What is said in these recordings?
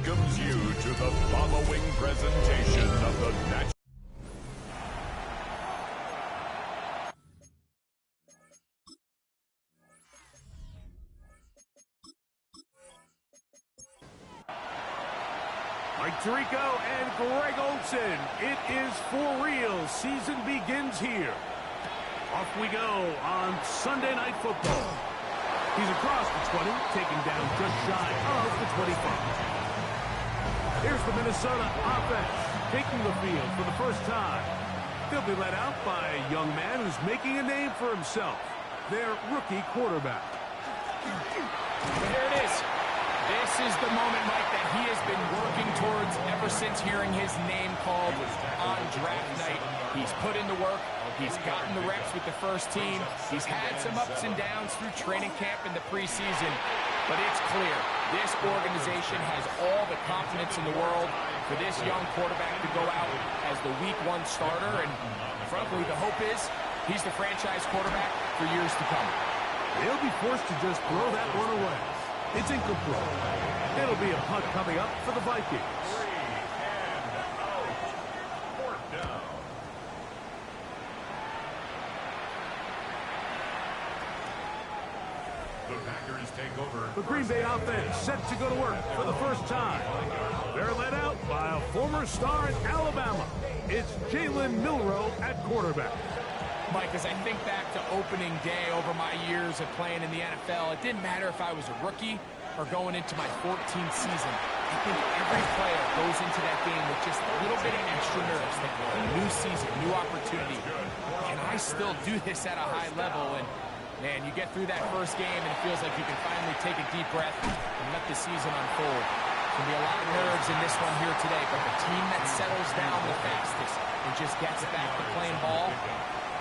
welcomes you to the following presentation of the National. Mike Tirico and Greg Olsen. It is for real. Season begins here. Off we go on Sunday Night Football. He's across the 20, taken down just shy of the 25. Here's the Minnesota offense taking the field for the first time. They'll be led out by a young man who's making a name for himself, their rookie quarterback. There it is. This is the moment, Mike, that he has been working towards ever since hearing his name called on draft night. He's put in the work. He's gotten the reps with the first team. He's had some ups and downs through training camp in the preseason. But it's clear, this organization has all the confidence in the world for this young quarterback to go out as the Week 1 starter. And frankly, the hope is he's the franchise quarterback for years to come. He'll be forced to just throw that one away. It's incomplete. It'll be a punt coming up for the Vikings. 3 and out. 4th down. The Packers take over. The Green Bay offense set to go to work for the first time. They're led out by a former star at Alabama. It's Jalen Milroe at quarterback. Mike, as I think back to opening day over my years of playing in the NFL, it didn't matter if I was a rookie or going into my 14th season. I think every player goes into that game with just a little bit of extra nerves. Like a new season, new opportunity. Can I still do this at a high level? And, man, you get through that first game and it feels like you can finally take a deep breath and let the season unfold. There's going to be a lot of nerves in this one here today, but the team that settles down the fastest and just gets back to playing ball,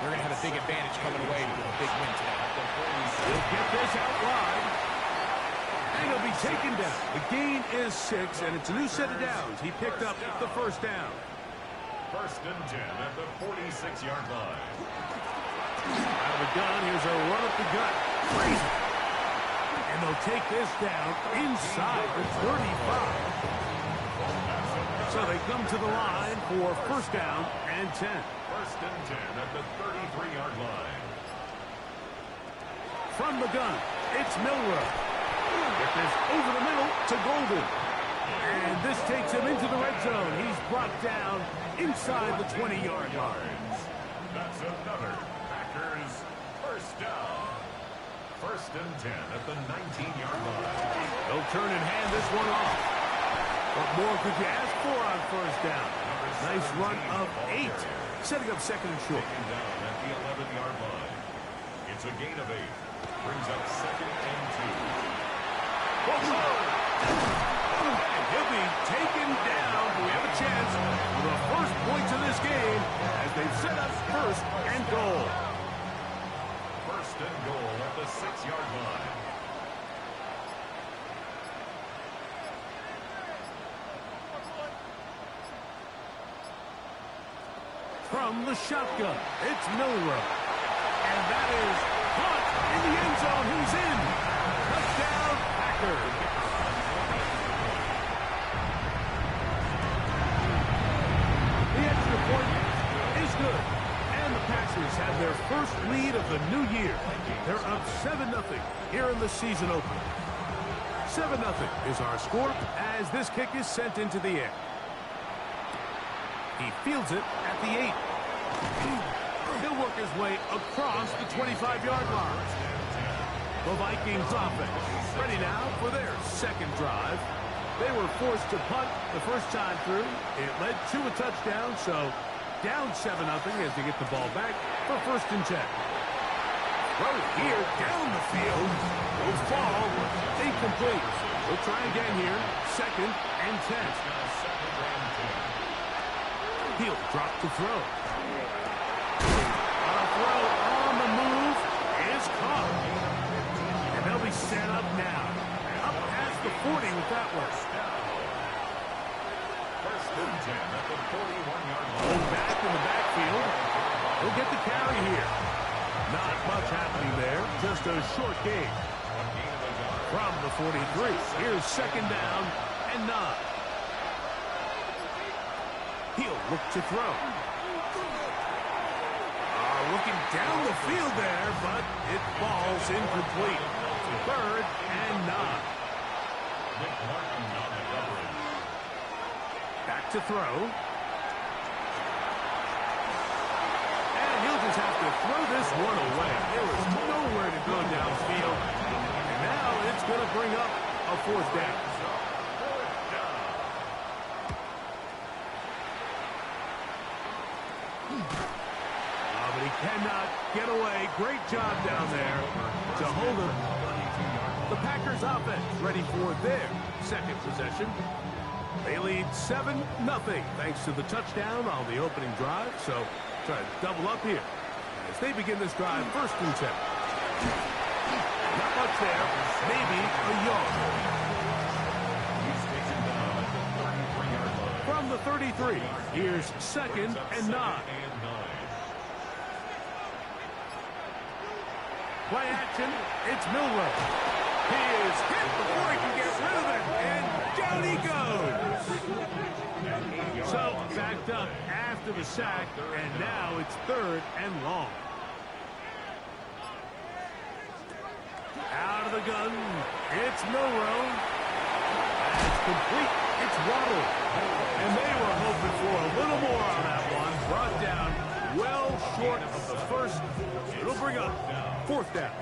they're going to have a big advantage coming away with a big win today. He'll get this out wide. And he'll be taken down. The gain is 6, and it's a new set of downs. He picked up the first down. 1st and 10 at the 46-yard line. Out of the gun, here's a run up the gut. Crazy. And they'll take this down inside the 35. So they come to the line for 1st down and 10. 1st and 10 at the 33-yard line. From the gun, it's Milroe. Get this over the middle to Golden. And this takes him into the red zone. He's brought down inside the 20-yard line. That's another Packers 1st down. 1st and 10 at the 19-yard line. They'll turn and hand this one off. What more could you ask for on 1st down? Nice run of 8. Setting up 2nd and short. Taken down at the 11-yard line. It's a gain of 8. Brings up 2nd and 2. And he'll be taken down. We have a chance for the first points of this game as they've set up 1st and goal. 1st and goal at the 6-yard line. From the shotgun, it's Milroe. And that is caught in the end zone. He's in. Touchdown, Packers. The extra point is good. And the Packers have their first lead of the new year. They're up 7-0 here in the season opener. 7-0 is our score as this kick is sent into the air. He fields it at the 8. He'll work his way across the 25-yard line. The Vikings offense ready now for their 2nd drive. They were forced to punt the first time through. It led to a touchdown, so down 7-0 as they get the ball back for 1st and 10. Throw here down the field. Will fall. Incomplete. We'll try again here. 2nd and 10. He'll drop to throw. A throw on the move is caught. And they'll be set up now. Up past the 40 with that one. 1st and 10 at the 41-yard line. Going back in the backfield. He'll get the carry here. Not much happening there. Just a short gain. From the 43. Here's 2nd down and 9. He'll look to throw. Looking down the field there, but it falls incomplete. Third and 9. Back to throw. And he'll just have to throw this one away. There was nowhere to go downfield. And now it's going to bring up a 4th down. But he cannot get away. Great job down there to hold him. The Packers offense ready for their second possession. They lead 7-0 thanks to the touchdown on the opening drive. So try to double up here as they begin this drive. 1st and 10. Not much there. Maybe a yard. From the 33, here's 2nd and 9. Play action. It's Milroe. He is hit before he can get rid of it. And down he goes. So backed up after the sack. And now it's 3rd and long. Out of the gun. It's Milroe. That's complete. It's Waddle. And they were hoping for a little more on that one. Brought down well short of the first. It'll bring up 4th down.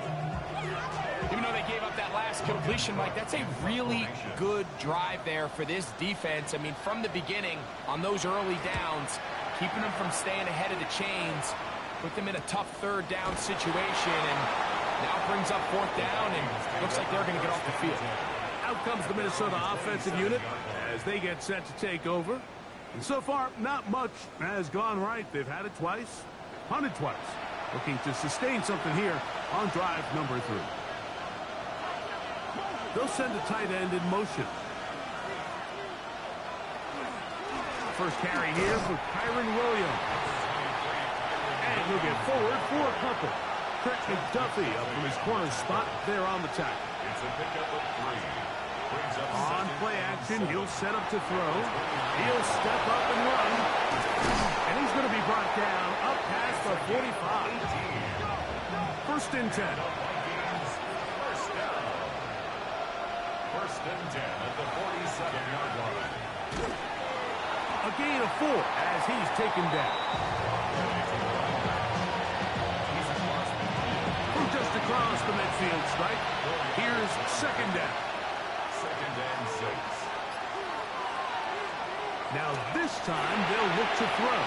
Even though they gave up that last completion, Mike, that's a really good drive there for this defense. I mean, from the beginning, on those early downs, keeping them from staying ahead of the chains, put them in a tough 3rd down situation, and now brings up 4th down, and looks like they're going to get off the field. Out comes the Minnesota offensive unit as they get set to take over. And so far, not much has gone right. They've had it twice, punted twice. Looking to sustain something here on drive number 3. They'll send a tight end in motion. First carry here for Kyren Williams. And he'll get forward for a couple. Trent McDuffie up from his corner spot there on the tackle. It's a pickup of 3. On play action, he'll set up to throw. He'll step up and run. And he's going to be brought down up past the 45. 1st and 10. First and 10 at the 47-yard line. A gain of 4 as he's taken down. From just across the midfield stripe, here's 2nd down. 2nd and 6. Now this time they'll look to throw.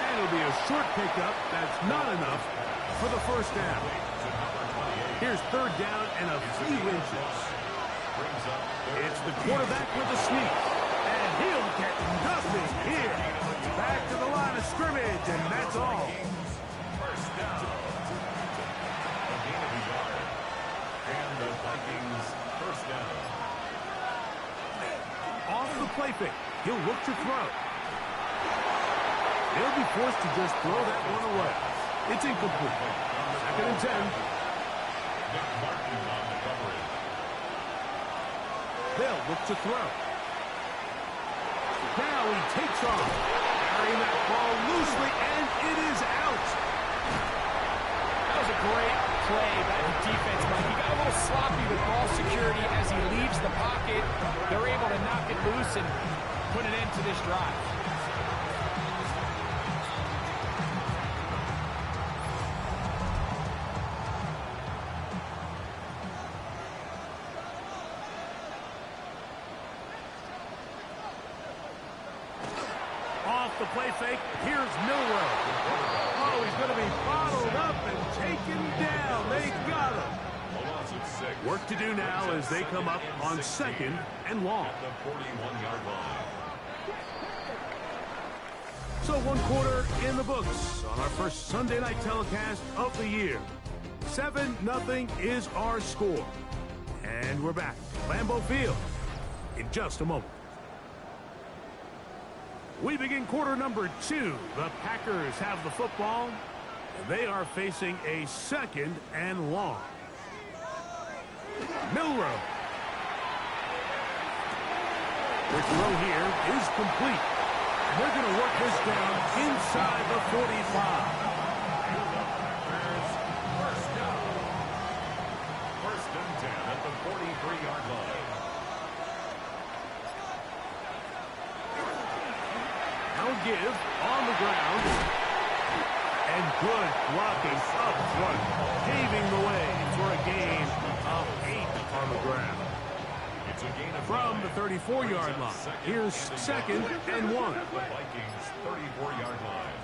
And it'll be a short pickup. That's not enough for the 1st down. Here's 3rd down and a few inches. It's the quarterback with a sneak. And he'll get nothing here. Back to the line of scrimmage, and that's all. First down. A gain of a yard. And the Vikings 1st down. Off the play fake. He'll look to throw. He'll be forced to just throw that one away. It's incomplete. 2nd and 10. Martin on the coverage. They'll look to throw. Now he takes off. Carrying that ball loosely, and it is out. That was a great play by the defense, Mike. He got a little sloppy with ball security as he leaves the pocket. They're able to knock it loose and put an end to this drive. The play fake. Here's Milroe. Oh, he's going to be bottled up and taken down. They got him. Work to do now as they come up on 2nd and long. At the 41-yard line. So 1 quarter in the books on our first Sunday night telecast of the year. 7-0 is our score. And we're back to Lambeau Field in just a moment. We begin quarter number 2. The Packers have the football. And they are facing a 2nd and long. Milroe. Their throw here is complete. And they're going to work this down inside the 45. First down. First and 10 at the 43-yard line. Now give on the ground. And good blocking up front, paving the way for a gain of 8 on the ground. It's a gain of From the 34-yard line, here's second and 1. At the Vikings' 34-yard line.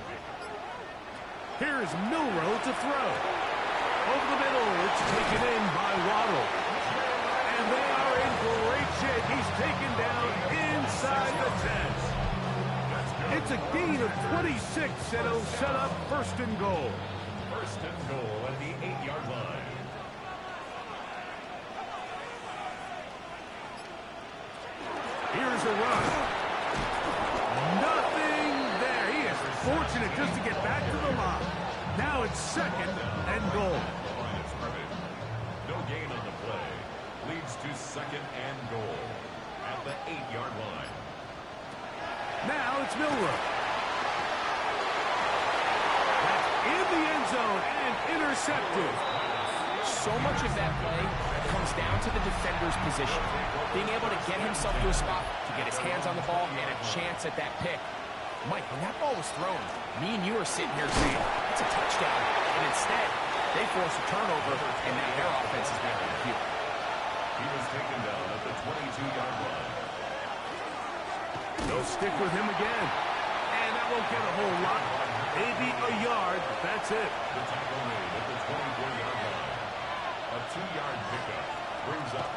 Here's Milroe to throw. Over the middle, it's taken in by Waddle. And they are in great shape. He's taken down inside the 10. It's a gain of 26, and it'll set up first and goal. First and goal at the 8-yard line. Here's a run. Nothing there. He is fortunate just to get back to the line. Now it's second and goal. No gain on the play. Leads to second and goal at the 8-yard line. Now it's Milroe. That's in the end zone and intercepted. So much of that play comes down to the defender's position. Being able to get himself to a spot to get his hands on the ball and a chance at that pick. Mike, when that ball was thrown, me and you are sitting here saying, it's a touchdown. And instead, they force a turnover, and now their offense is making a field. He was taken down at the 22-yard line. They'll stick with him again. And that won't get a whole lot. Maybe a yard, but that's it. The tackle made at the 24-yard line. A 2-yard pickup brings up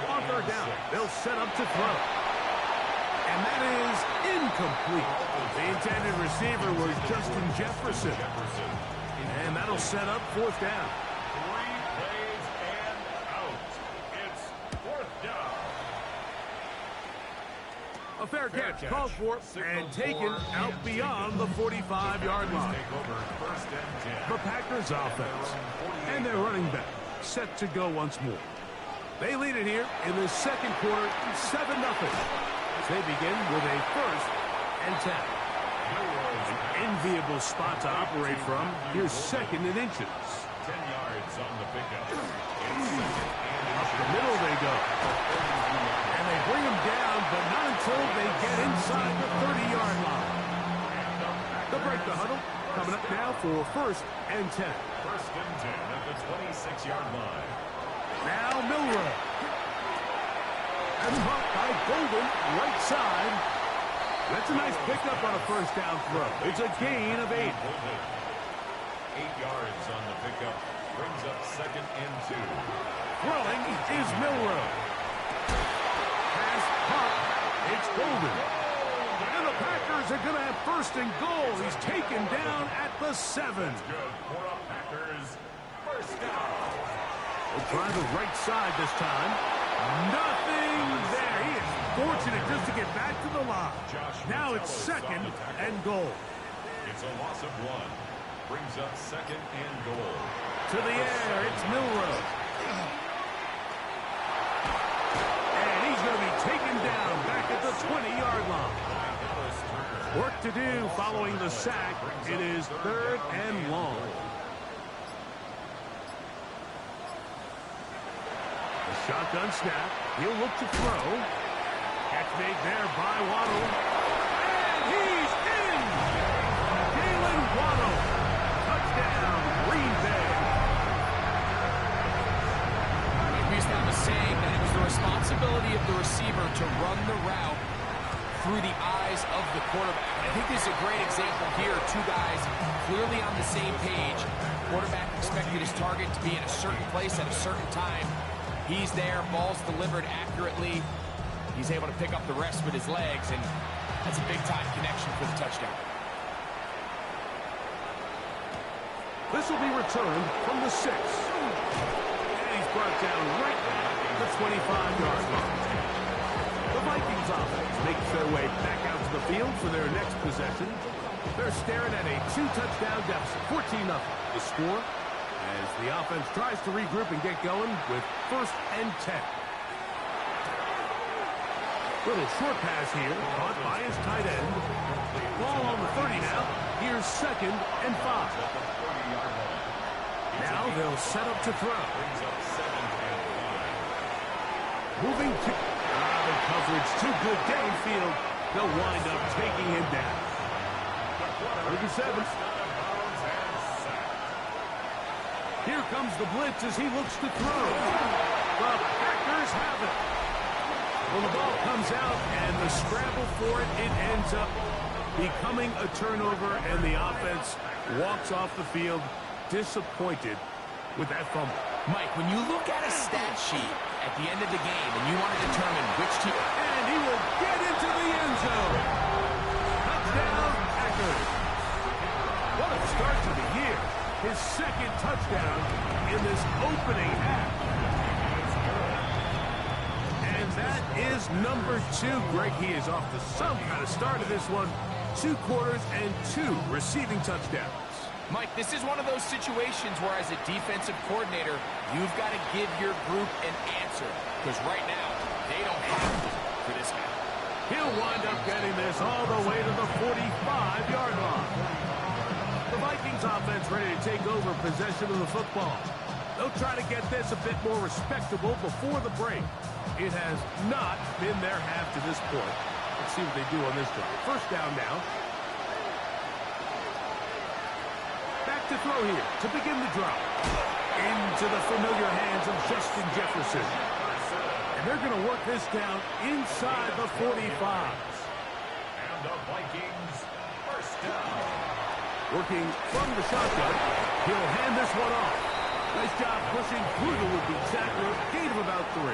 On third down, they'll set up to throw. And that is incomplete. The intended receiver was Justin Jefferson. And that'll set up fourth down. 3 plays and out. It's fourth down. A fair catch called for and taken out beyond the 45-yard line. Take over first and 10. The Packers offense and their running back set to go once more. They lead it here in the second quarter, 7-0. As they begin with a first and 10. An enviable spot to operate from. Here's second and inches. 10 yards on the pickup. Up the middle they go. And they bring him down, but not until they get inside the 30-yard line. They'll break the huddle. Coming up now for first and 10. First and 10 at the 26-yard line. Now Milroe. And caught by Golden, right side. That's a nice pickup on a first down throw. It's a gain of 8. 8 yards on the pickup. Brings up second and 2. Throwing is Milroe. Pass caught. It's Golden. And the Packers are going to have first and goal. He's taken down at the 7. Good for the Packers. First down. They'll try the right side this time. Nothing there. He is fortunate just to get back to the line. Now it's second and goal. It's a loss of 1. Brings up second and goal. To the air, it's Milroe. And he's going to be taken down back at the 20-yard line. Work to do following the sack. It is third and long. A shotgun snap. He'll look to throw. Catch made there by Waddle. And he's in! Jalen Waddle. Touchdown, Green Bay. We used to have a saying that it was the responsibility of the receiver to run the route through the eyes of the quarterback. And I think this is a great example here. Two guys clearly on the same page. Quarterback expected his target to be in a certain place at a certain time. He's there, ball's delivered accurately. He's able to pick up the rest with his legs, and that's a big-time connection for the touchdown. This will be returned from the 6. And he's brought down right at the 25-yard line. The Vikings offense makes their way back out to the field for their next possession. They're staring at a 2-touchdown deficit, 14-0. The score as the offense tries to regroup and get going with first and 10. Little short pass here, caught by his tight end. Ball on the 30 now. Here's 2nd and 5. Now they'll set up to throw. Moving to... the coverage too good downfield. They'll wind up taking him down. 37. Here comes the blitz as he looks to throw. The Packers have it. Well, the ball comes out, and the scramble for it, it ends up becoming a turnover, and the offense walks off the field disappointed with that fumble. Mike, when you look at a stat sheet at the end of the game and you want to determine which team... And he will get into the end zone. Touchdown, Packers. What a start to the year. His 2nd touchdown in this opening half. And that is number 2. Greg, he is off to some kind of start of this one. 2 quarters and 2 receiving touchdowns. Mike, this is one of those situations where as a defensive coordinator, you've got to give your group an answer. Because right now, they don't have to for this guy. He'll wind up getting this all the way to the 45-yard line. The Vikings offense ready to take over possession of the football. They'll try to get this a bit more respectable before the break. It has not been their half to this point. Let's see what they do on this drive. First down now. Back to throw here to begin the drive. Into the familiar hands of Justin Jefferson. And they're going to work this down inside the 45. And the Vikings first down. Working from the shotgun, he'll hand this one off. Nice job pushing through the would-be tackler. Gain of about 3.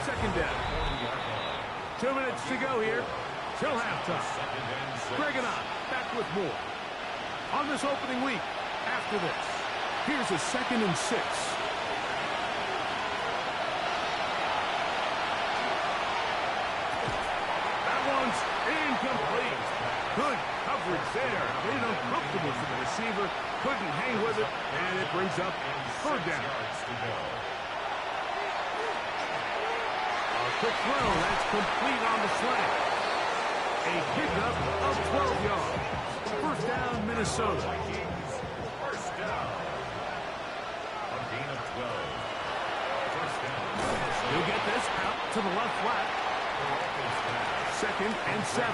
2nd down. 2 minutes to go here till halftime. Greg and I back with more on this opening week. After this, here's a 2nd and 6. That one's incomplete. Good coverage there. Made it uncomfortable for the receiver. Couldn't hang with it, and it brings up 3rd down. A quick throw. That's complete on the slant. A pickup of 12 yards. First down, Minnesota. First down. A gain of 12. First down. He'll get this out to the left flat. 2nd and 7.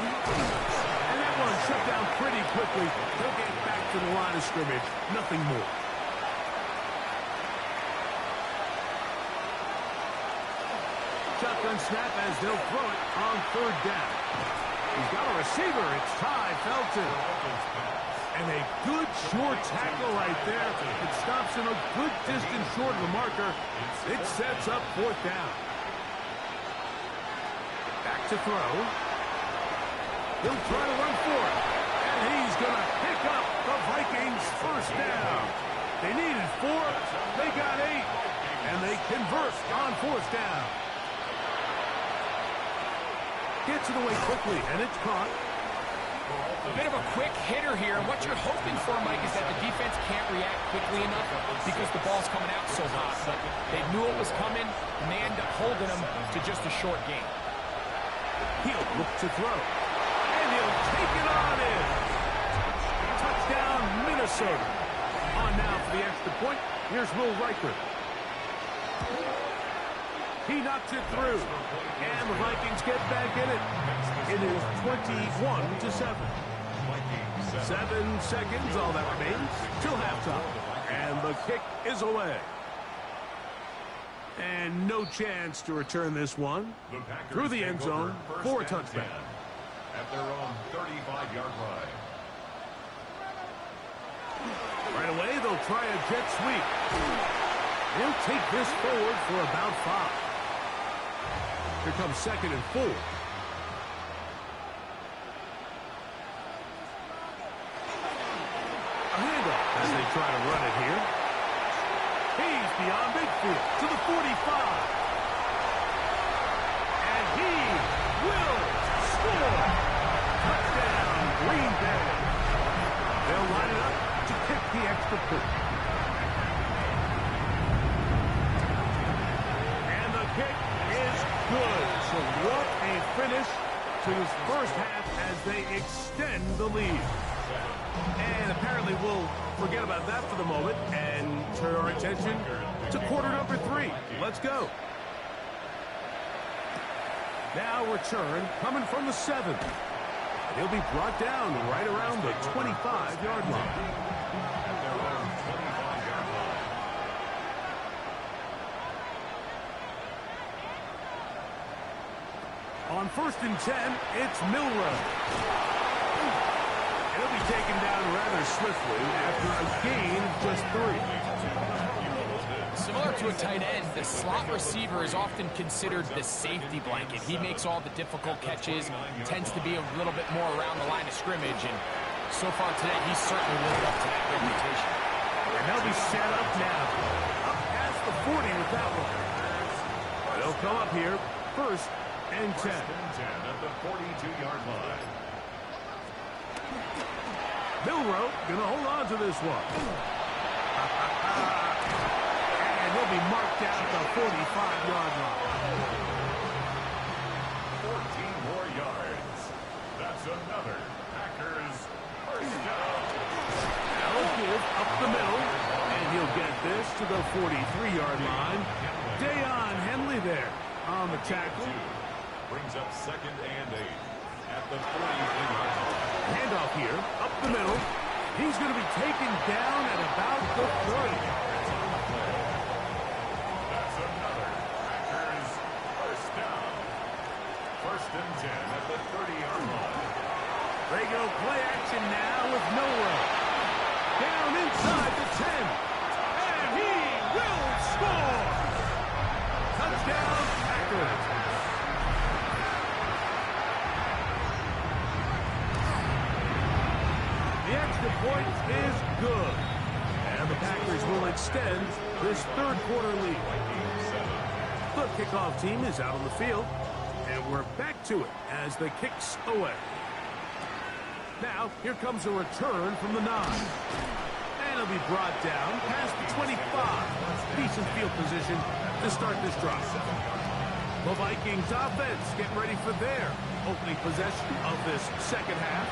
And that one shut down pretty quickly. He'll get back to the line of scrimmage. Nothing more. Shotgun snap as they'll throw it on 3rd down. He's got a receiver. It's Ty Felton. And a good short tackle right there. It stops him a good distance short of the marker. It sets up 4th down. Back to throw. He'll try to run for it. And he's going to pick up the Vikings' first down. They needed 4. They got 8. And they convert on 4th down. Gets it away quickly, and it's caught. A bit of a quick hitter here, and what you're hoping for, Mike, is that the defense can't react quickly enough because the ball's coming out so hot. But they knew it was coming, and they end up holding them to just a short game. He'll look to throw, and he'll take it on in. Touchdown, Minnesota. On now for the extra point. Here's Will Riker. He knocks it through, and the Vikings get back in it. It is 21-7. 7 seconds, all that remains, till halftime, and the kick is away. And no chance to return this one through the end zone for a touchdown. At their own 35-yard line. Right away, they'll try a jet sweep. They'll take this forward for about 5. Here comes 2nd and 4. A handoff as they try to run it here. He's beyond midfield to the 45. And he will score. Touchdown, Green Bay. They'll line it up to kick the extra point. And what a finish to this first half as they extend the lead. And apparently we'll forget about that for the moment and turn our attention to quarter number 3. Let's go. Now return coming from the 7th. And he'll be brought down right around the 25-yard line. On 1st and 10, it's Milroe. And he'll be taken down rather swiftly after a gain of just 3. Similar to a tight end, the slot receiver is often considered the safety blanket. He makes all the difficult catches, tends to be a little bit more around the line of scrimmage, and so far today, he's certainly lived up to that reputation. And they'll be set up now. Up past the 40 with that one. They'll come up here, 1st and 10. 1st and 10 at the 42-yard line. Milroe gonna hold on to this one. And he'll be marked down at the 45-yard line. 14 more yards. That's another Packers first down. Now he'll give up the middle, and he'll get this to the 43-yard line. Deion Henley there on the tackle. Brings up 2nd and 8 at the 43-yard line. Handoff here, up the middle. He's going to be taken down at about the 30. That's another Packers first down. 1st and 10 at the 30-yard line. They go play action now with Milroe. Down inside the 10. And he will score! Touchdown, Packers. The extra point is good. And the Packers will extend this 3rd quarter lead. The kickoff team is out on the field. And we're back to it as the kicks away. Now, here comes a return from the 9. And it'll be brought down past the 25. Decent field position to start this drive. The Vikings offense getting ready for their opening possession of this second half.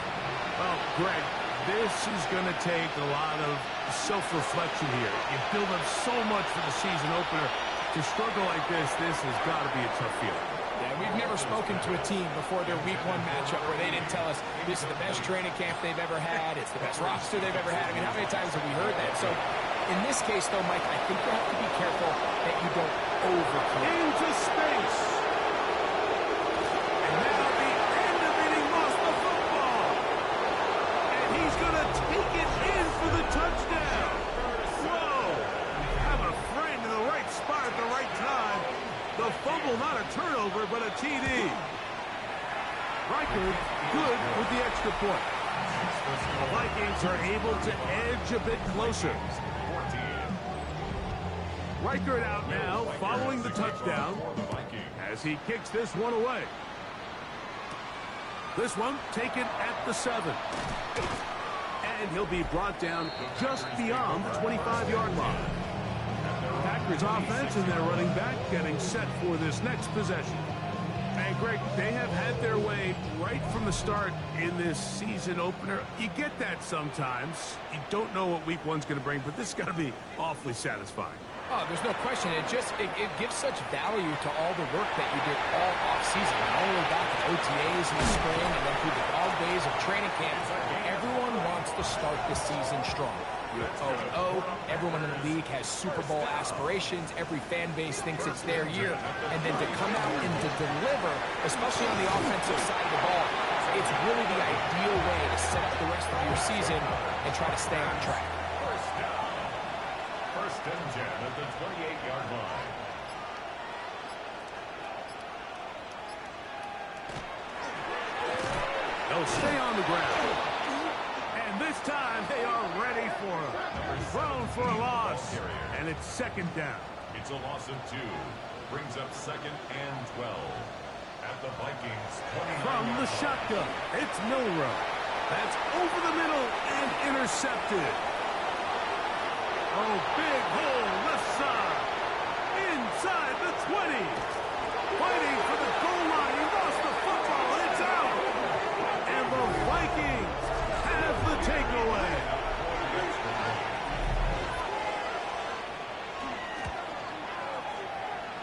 Well, Greg, this is going to take a lot of self-reflection here. You build up so much for the season opener. To struggle like this has got to be a tough feeling. Yeah, we've never spoken to a team before their week 1 matchup where they didn't tell us this is the best training camp they've ever had, it's the best roster they've ever had. I mean, how many times have we heard that? So, in this case, though, Mike, I think you have to be careful that you don't overplay. Into space. And now the end of it, he lost the football. And he's going to take it in for the touchdown. Whoa. Have a friend in the right spot at the right time. The fumble, not a turnover, but a TD. Reichard, good with the extra point. The Vikings are able to edge a bit closer. Reichard out now, following the touchdown, as he kicks this one away. This one taken at the 7. And he'll be brought down just beyond the 25-yard line. Packers offense and their running back getting set for this next possession. And Greg, they have had their way right from the start in this season opener. You get that sometimes. You don't know what week 1's going to bring, but this has got to be awfully satisfying. Oh, there's no question. It gives such value to all the work that you did all offseason. Not only back at OTAs in the spring and then through the dog days of training camp. Everyone wants to start the season strong. You're 0-0. Everyone in the league has Super Bowl aspirations. Every fan base thinks it's their year. And then to come out and to deliver, especially on the offensive side of the ball, it's really the ideal way to set up the rest of your season and try to stay on track. First and 10 at the 28-yard line. They'll stay on the ground. And this time they are ready for him. Thrown for a loss. And it's 2nd down. It's a loss of 2. Brings up 2nd and 12. At the Vikings 29. From the shotgun, it's Milroe. That's over the middle and intercepted. Oh, big hole left side. Inside the 20. fighting for the goal line. He lost the football, and it's out. And the Vikings have the takeaway.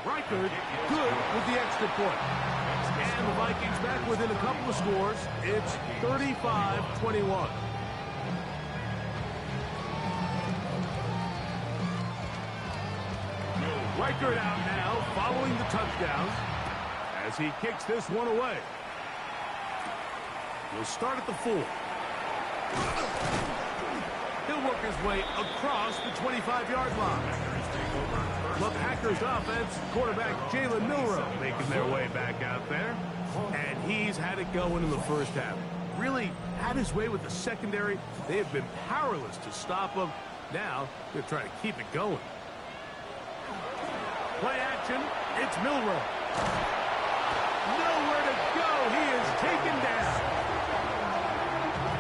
Reichard good with the extra point. And the Vikings back within a couple of scores. It's 35-21. Reichard out now following the touchdown as he kicks this one away. He'll start at the 4. He'll work his way across the 25-yard line. The Packers offense, quarterback Jalen Milroe making their way back out there. And he's had it going in the first half. Really had his way with the secondary. They have been powerless to stop him. Now they're trying to keep it going. Play action. It's Milroe. Nowhere to go. He is taken down.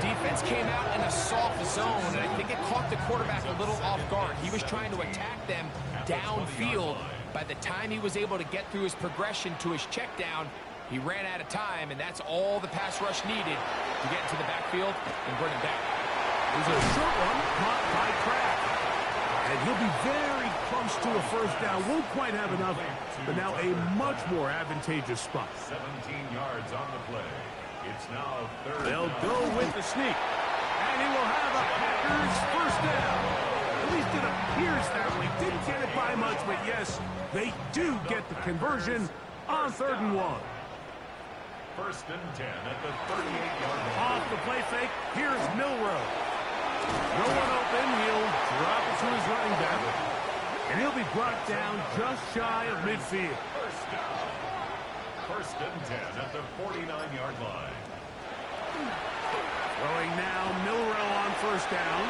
Defense came out in a soft zone, and I think it caught the quarterback a little off guard. He was trying to attack them downfield. By the time he was able to get through his progression to his check down, he ran out of time, and that's all the pass rush needed to get into the backfield and bring him down. There's a short one caught by Kraft. And he'll be very close to a first down. Won't quite have enough, but now a much more advantageous spot. 17 yards on the play. It's now third. They'll go with the sneak. And he will have a Packers first down. At least it appears that way. Didn't get it by much, but yes, they do get the conversion on 3rd and 1. First and 10 at the 38-yard line. Off the play fake, here's Milroe. No one open, he'll drop it to his running back. And he'll be brought down just shy of midfield. First down. First and 10 at the 49-yard line. Throwing now, Milroe on first down.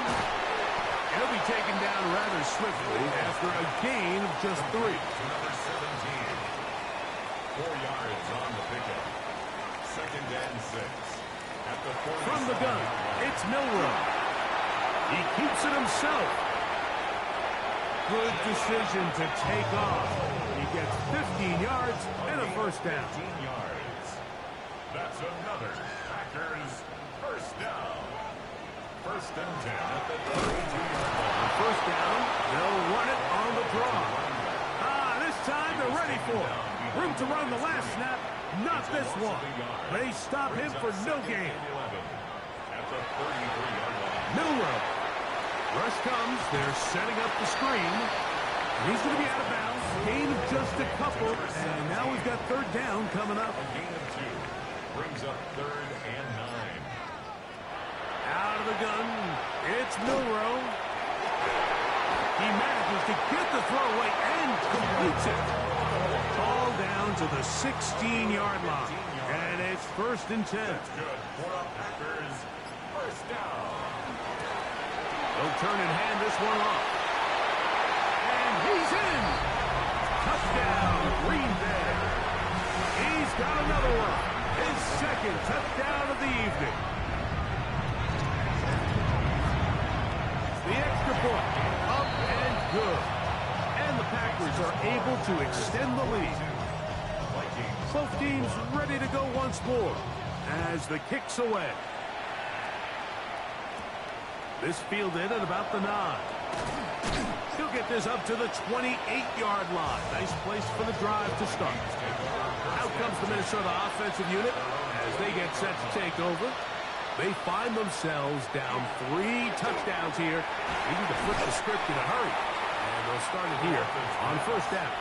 He'll be taken down rather swiftly after a gain of just 3. Number 17. 4 yards on the pickup. Second and 6. At the 40. From the gun, it's Milroe. He keeps it himself. Good decision to take off. He gets 15 yards and a first down. 15 yards. That's another Packers first down. First and 10 at the 32-yard line. First down, they'll run it on the draw. This time they're ready for it. Room to run the last snap, not this one. They stop him for no gain. At the 33-yard line. Milroe. Rush comes, they're setting up the screen. And he's going to be out of bounds. Gain of just a couple, and now we've got 3rd down coming up. A gain of 2. Brings up 3rd and 9. Out of the gun, it's Milroe. He manages to get the throw away and completes it. Ball down to the 16-yard line. And it's 1st and 10. That's good for a Packers first down. They'll turn and hand this one off. And he's in. Touchdown, Green Bay. He's got another one. His 2nd touchdown of the evening. The extra point, up and good. And the Packers are able to extend the lead. Both teams ready to go once more as the kick's away. This fielded at about the 9. He'll get this up to the 28-yard line. Nice place for the drive to start. Out comes the Minnesota offensive unit as they get set to take over. They find themselves down 3 touchdowns here. They need to flip the script in a hurry. And they'll start it here on first down.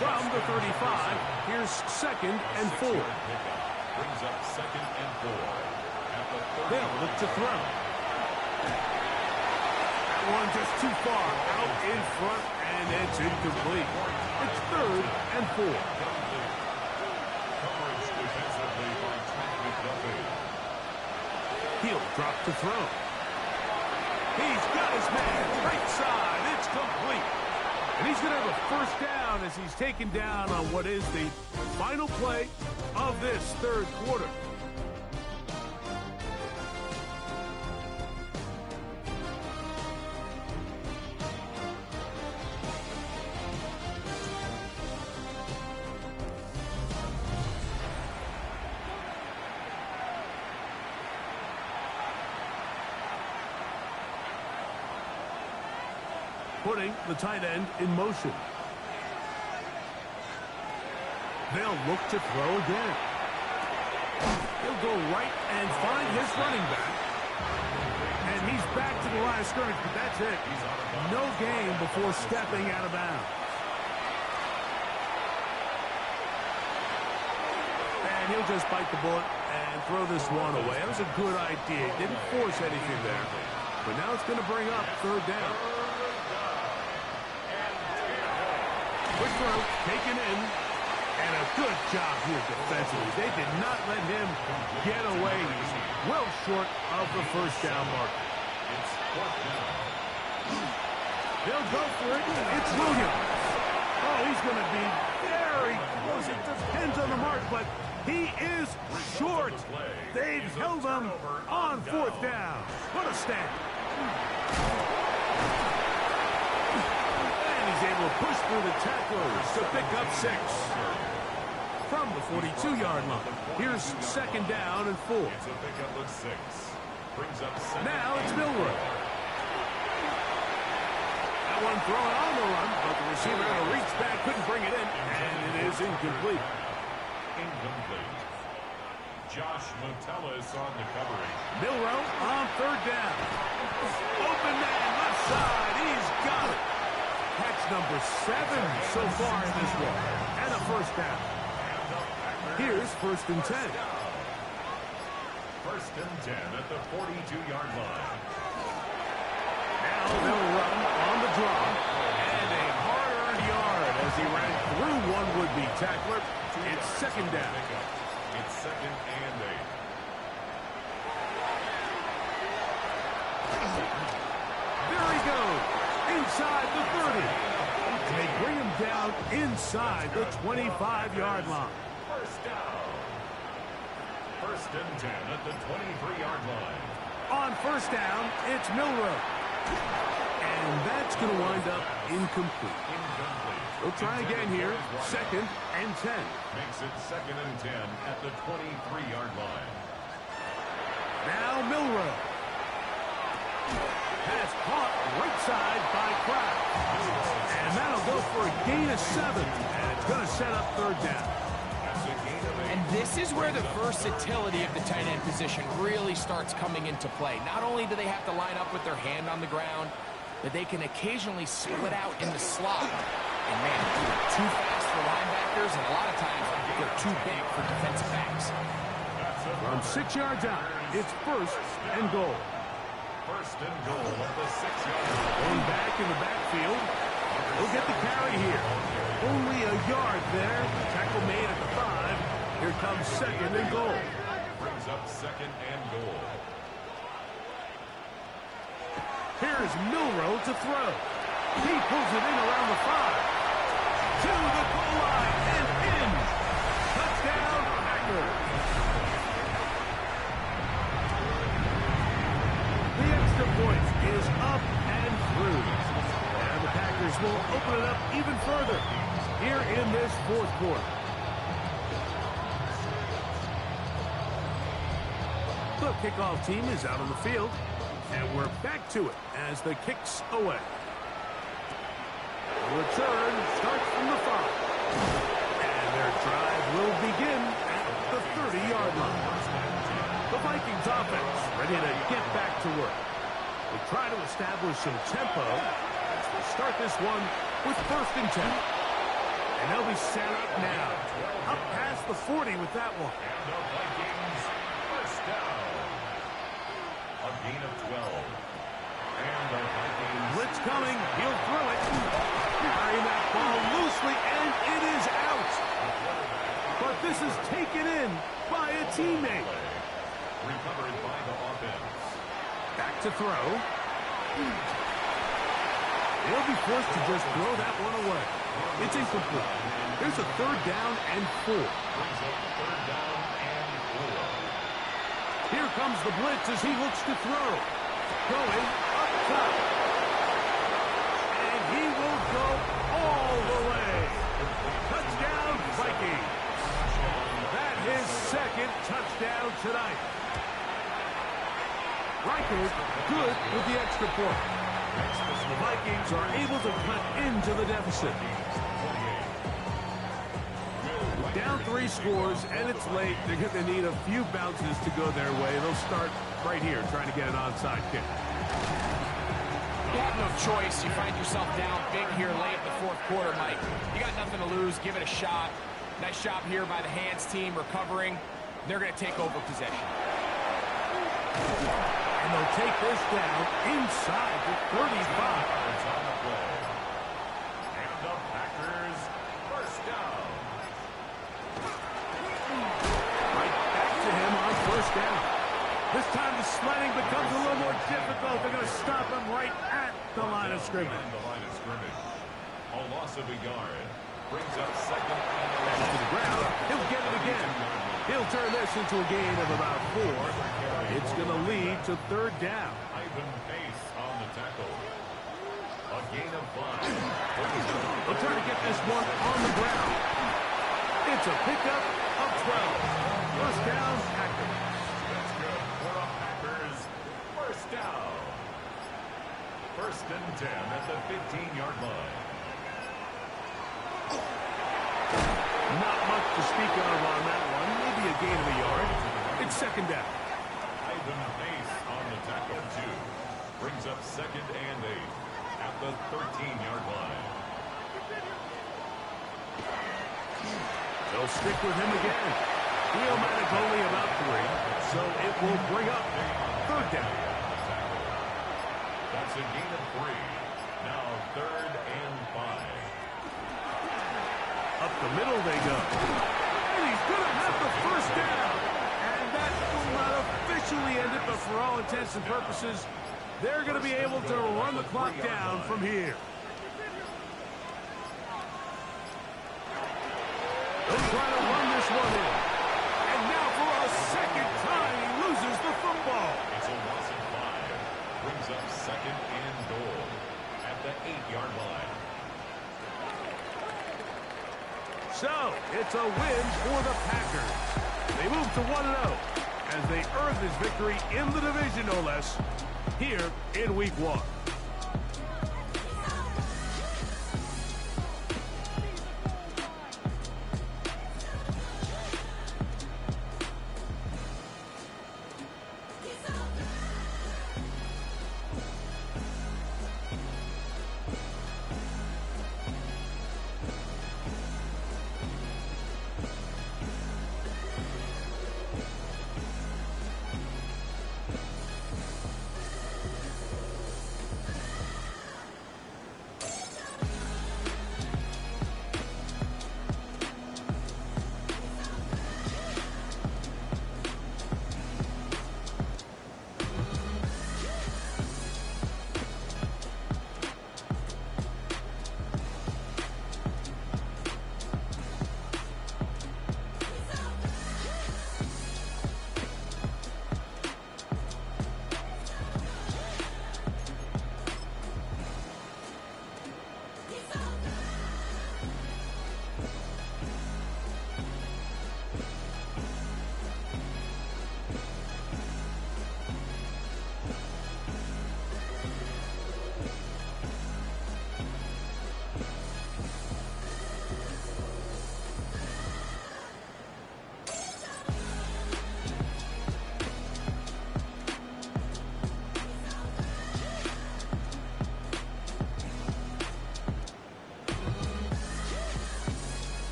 From the 35, here's 2nd and 4. Brings up 2nd and 4. At the 30. They'll look to throw. That one just too far out in front, and it's incomplete. It's 3rd and 4. Coverage defensively by Trent McDuffie. He'll drop to throw. He's got his man right side. It's complete. And he's going to have a first down as he's taken down on what is the final play of this 3rd quarter. putting the tight end in motion. They'll look to throw again. He'll go right and find his running back. And he's back to the line of scrimmage, but that's it. No gain before stepping out of bounds. And he'll just bite the bullet and throw this one away. That was a good idea. He didn't force anything there. But now it's going to bring up third down. Quick throw, taken in. And a good job here defensively. They did not let him get away. He's well short of the first down mark. They'll go for it. It's Williams. Oh, he's going to be very close. It depends on the mark, but he is short. They've held him on fourth down. What a stand. And he's able to push through the tacklers to pick up 6. From the 42-yard line. Here's second down and 4. It's a pickup of 6. Brings up now it's Milroe. That one thrown on the run, but the receiver had to reach back, couldn't bring it in, and it is incomplete. Incomplete. Josh Metellus on the coverage. Milroe on third down. Open man, left side. He's got it. Catch number 7 so far in this one. And a first down. Here's first and 10. First and 10 at the 42-yard line. Now they'll run on the draw. And a hard-earned yard as he ran through one would-be tackler. It's second down. It's second and 8. There he goes. Inside the 30. They bring him down inside the 25-yard line. First down. First and 10 at the 23-yard line. On first down, it's Milroe. And that's going to wind up incomplete. Incomplete. We'll try again here. Second and 10. Makes it second and 10 at the 23-yard line. Now Milroe. Has caught right side by Kraft. And that'll go for a gain of 7. And it's going to set up third down. And this is where the versatility of the tight end position really starts coming into play. Not only do they have to line up with their hand on the ground, but they can occasionally split out in the slot. And man, they're too fast for linebackers, and a lot of times they're too big for defensive backs. From 6 yards out, it's first and goal. First and goal at the 6-yard line. Going back in the backfield. He'll get the carry here. Only a yard there. Tackle made at the 5. Here comes second and goal. Brings up second and goal. Here's Milroe to throw. He pulls it in around the 5. To the goal line and in. Touchdown, Packers. The extra point is up and through. And the Packers will open it up even further here in this fourth quarter. The kickoff team is out on the field, and we're back to it as the kick's away. The return starts from the 5. And their drive will begin at the 30-yard line. The Vikings offense ready to get back to work. They try to establish some tempo as they start this one with first and 10. And they'll be set up now. Up past the 40 with that one. And the Vikings first down. A gain of 12. And the Vikings... Blitz coming. He'll throw it. Carrying that ball loosely, and it is out. But this is taken in by a teammate. Recovered by the offense. Back to throw. They'll be forced to just throw that one away. It's incomplete. There's a third down and 4. Brings up third down and 4. Here comes the blitz as he looks to throw. Going up top. And he will go all the way. Touchdown, Vikings. That his second touchdown tonight. Reichert good with the extra point. The Vikings are able to cut into the deficit. Down 3 scores, and it's late. They're going to need a few bounces to go their way. They'll start right here trying to get an onside kick. You have no choice. You find yourself down big here late in the fourth quarter, Mike. You got nothing to lose. Give it a shot. Nice job here by the hands team recovering. They're going to take over possession. And they'll take this down inside the 35. And the Packers first down. Right back to him on first down. This time the sledding becomes a little more difficult. They're going to stop him right at the line of scrimmage. The line of scrimmage. A loss of a yard brings up second and To the ground. He'll get it again. He'll turn this into a gain of about 4. It's going to lead to third down. Ivan Pace on the tackle. A gain of 5. They'll try to get this one on the ground. It's a pickup of 12. First down, Packers. That's good for a Packers first down. First and 10 at the 15-yard line. Not much to speak of on that one. Maybe a gain of a yard. It's second down. Ivan Pace on the tackle 2. Brings up second and 8 at the 13-yard line. They'll stick with him again. Neomatic only about 3, so it will bring up third down. That's a gain of 3. Now third and 5. Up the middle they go. And he's going to have the first down. And that will not officially end it, but for all intents and purposes, they're going to be able to run the clock down from here. They'll try to run this one in. And now for a second time, he loses the football. It's a loss of 5. Brings up second and goal at the 8-yard line. So, it's a win for the Packers. They move to 1-0 as they earn this victory in the division, no less, here in Week 1.